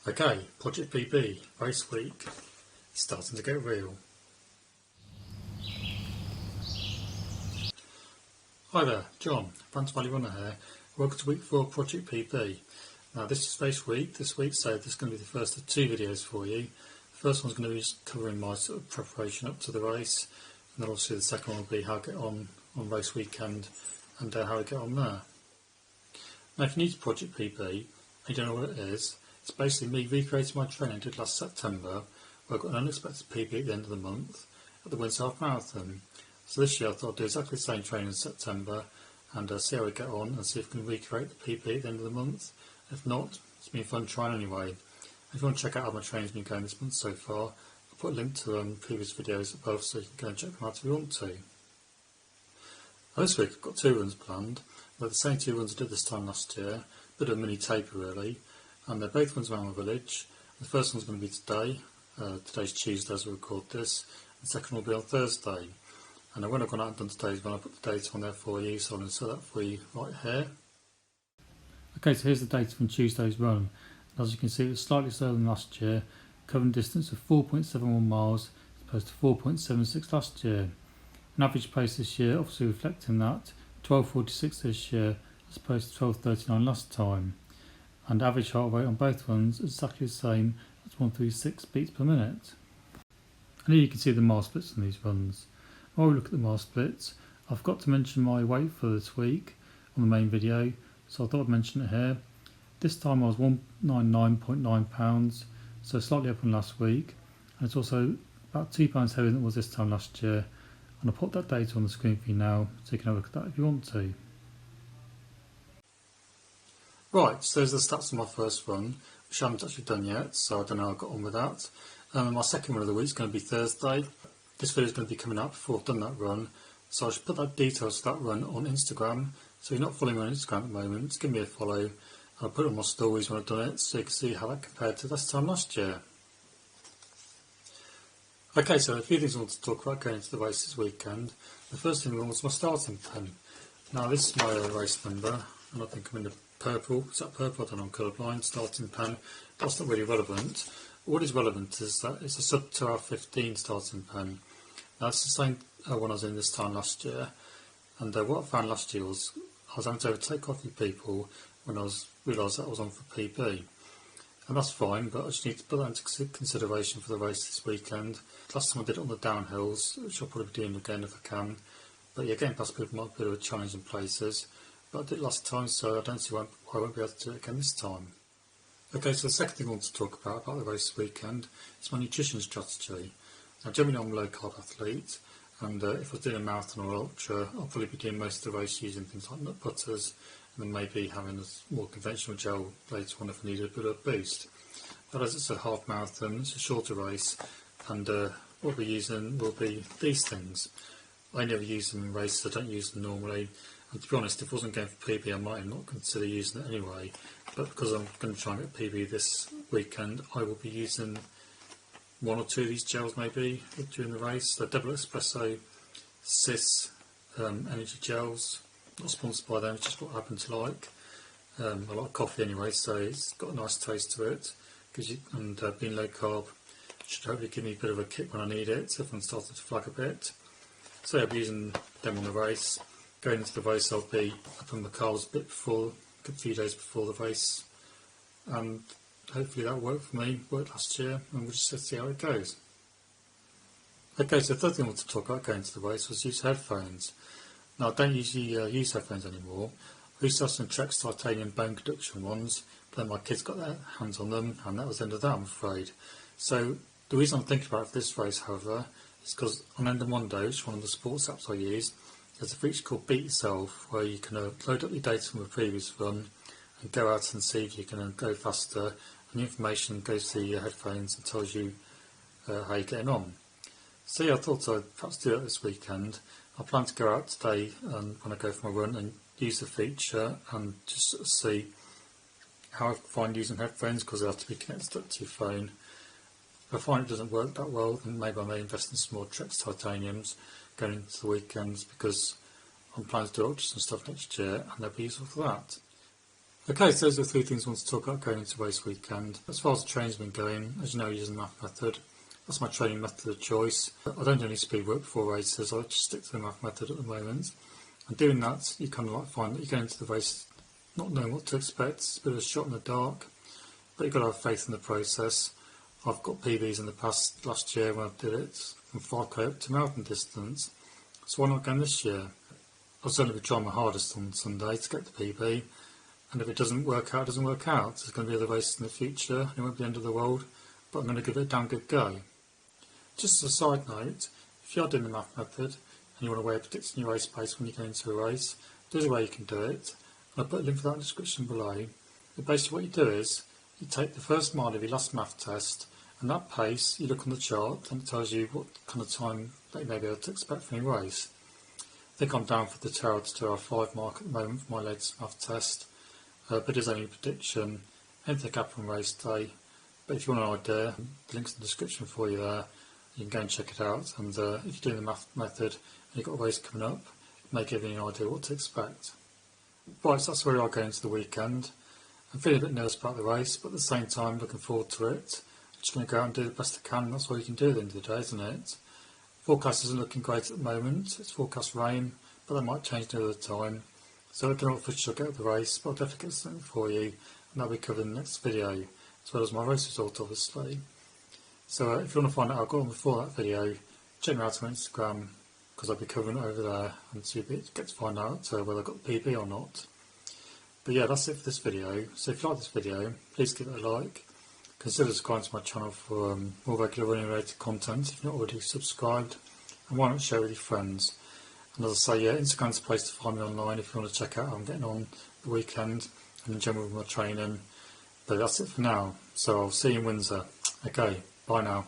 Okay, Project PB, race week, starting to get real. Hi there, John, Brampton Valley Runner here. Welcome to week 4 of Project PB. Now this is race week this week, so this is going to be the first of 2 videos for you. The first one's going to be just covering my sort of preparation up to the race, and then obviously the second one will be how I get on race weekend and how I get on there. Now if you're new to Project PB and you don't know what it is, it's basically me recreating my training I did last September, where I got an unexpected PB at the end of the month at the Windsor Half Marathon. So this year I thought I'd do exactly the same training in September and see how we get on and see if we can recreate the PB at the end of the month. If not, it's been fun trying anyway. If you want to check out how my training's been going this month so far, I'll put a link to previous videos above so you can go and check them out if you want to. Now this week I've got 2 runs planned. They're the same 2 runs I did this time last year, a bit of a mini taper really, and they're both runs around my village. The first one's going to be today. Today's Tuesday as we record this. The second will be on Thursday. And when I've gone out and done today's one, I'll put the date on there for you, so I'm going to set that for you right here. Okay, so here's the data from Tuesday's run. As you can see, it was slightly slower than last year, covering a distance of 4.71 miles as opposed to 4.76 last year. An average pace this year, obviously reflecting that, 12.46 this year as opposed to 12.39 last time. And average heart rate on both runs is exactly the same as 136 beats per minute. And here you can see the mile splits on these runs. While we look at the mile splits, I've got to mention my weight for this week on the main video, so I thought I'd mention it here. This time I was 199.9 pounds, so slightly up on last week, and it's also about 2 pounds heavier than it was this time last year, and I'll put that data on the screen for you now so you can have a look at that if you want to. Right, so there's the stats of my first run, which I haven't actually done yet, so I don't know how I got on with that. My second run of the week is going to be Thursday. This video is going to be coming out before I've done that run, so I should put that details for that run on Instagram. So if you're not following me on Instagram at the moment, just give me a follow. I'll put it on my stories when I've done it, so you can see how that compared to this time last year. Okay, so a few things I want to talk about going into the race this weekend. The first thing was my starting pen. Now this is my race number, and I think I'm in the purple. Is that purple? I don't know, I'm colourblind. Starting pen. That's not really relevant. What is relevant is that it's a sub 2:15 starting pen. Now it's the same one I was in this time last year, and what I found last year was I was having to overtake quite a few people when I realised that I was on for PB. And that's fine, but I just need to put that into consideration for the race this weekend. Last time I did it on the downhills, which I'll probably be doing again if I can. But yeah, getting past people might be a bit of a challenge in places. But I did it last time, so I don't see why I won't be able to do it again this time. Okay, so the second thing I want to talk about the race this weekend is my nutrition strategy. Now generally I'm a low carb athlete, and if I was doing a marathon or ultra, I'll probably be doing most of the race using things like nut butters, and then maybe having a more conventional gel later on if I needed a bit of a boost. But as it's a half marathon, it's a shorter race, and what we're using will be these things. I never use them in races, I don't use them normally, and to be honest, if I wasn't going for PB I might not consider using it anyway, but because I'm going to try and get PB this weekend, I will be using 1 or 2 of these gels maybe during the race. The double espresso cis energy gels, not sponsored by them, it's just what I happen to like. I like coffee anyway, so it's got a nice taste to it, and being low carb should hopefully give me a bit of a kick when I need it if I'm starting to flag a bit. So I'll be using them on the race. Going into the race I'll be up on the carbs a few days before the race, and hopefully that worked for me, worked last year, and we'll just see how it goes. Okay, so the third thing I want to talk about going to the race was use headphones. Now I don't usually use headphones anymore. I used to have some Trex titanium bone conduction ones, but then my kids got their hands on them, and that was the end of that, I'm afraid. So the reason I'm thinking about it for this race, however, is because on Endomondo, which is one of the sports apps I use, there's a feature called Beat Yourself, where you can load up your data from a previous run and go out and see if you can go faster, and the information goes to your headphones and tells you how you're getting on. So yeah, I thought I'd perhaps do that this weekend. I plan to go out today when I go for my run and use the feature and just sort of see how I find using headphones, because they have to be connected up to your phone. If I find it doesn't work that well, then maybe I may invest in some more Trex titaniums going into the weekends, because I'm planning to do ultras and stuff next year and they'll be useful for that. Okay, so those are the three things I want to talk about going into race weekend. As far as the training's been going, as you know, using the MAF method. That's my training method of choice. I don't do any speed work before races, I just stick to the MAF method at the moment. And doing that, you kind of like find that you go into the race not knowing what to expect. It's a bit of a shot in the dark, but you've got to have faith in the process. I've got PBs in the past, last year when I did it, from 5k up to marathon distance. So why not again this year? I'll certainly be trying my hardest on Sunday to get the PB. And if it doesn't work out, it doesn't work out. There's going to be other races in the future, and it won't be the end of the world, but I'm going to give it a damn good go. Just as a side note, if you are doing the MAF method, and you want a way of predicting your race pace when you go into a race, there's a way you can do it. I'll put a link for that in the description below. But basically what you do is, you take the first mile of your last MAF test, and that pace, you look on the chart, and it tells you what kind of time that you may be able to expect from your race. I think I'm down for the 2 hour to 2 hour 5 mark at the moment for my latest MAF test. But it's only a prediction. Anything can happen on race day. But if you want an idea, the link's in the description for you there. You can go and check it out. And if you're doing the MAF method and you've got a race coming up, it may give you an idea what to expect. Right, so that's where we are going into the weekend. I'm feeling a bit nervous about the race, but at the same time looking forward to it. I'm just going to go out and do the best I can. That's all you can do at the end of the day, isn't it? Forecast isn't looking great at the moment. It's forecast rain, but that might change another time. So I don't know what footage I'll get of the race, but I'll definitely get something for you, and that'll be covered in the next video, as well as my race result, obviously. So if you want to find out how I got on before that video, check me out on Instagram, because I'll be covering it over there, and so you get to find out whether I got the PB or not. But yeah, that's it for this video. So if you like this video, please give it a like. Consider subscribing to my channel for more regular running related content if you're not already subscribed, and why not share with your friends. And as I say, yeah, Instagram's the place to find me online if you want to check out how I'm getting on the weekend and in general with my training. But that's it for now. So I'll see you in Windsor. Okay, bye now.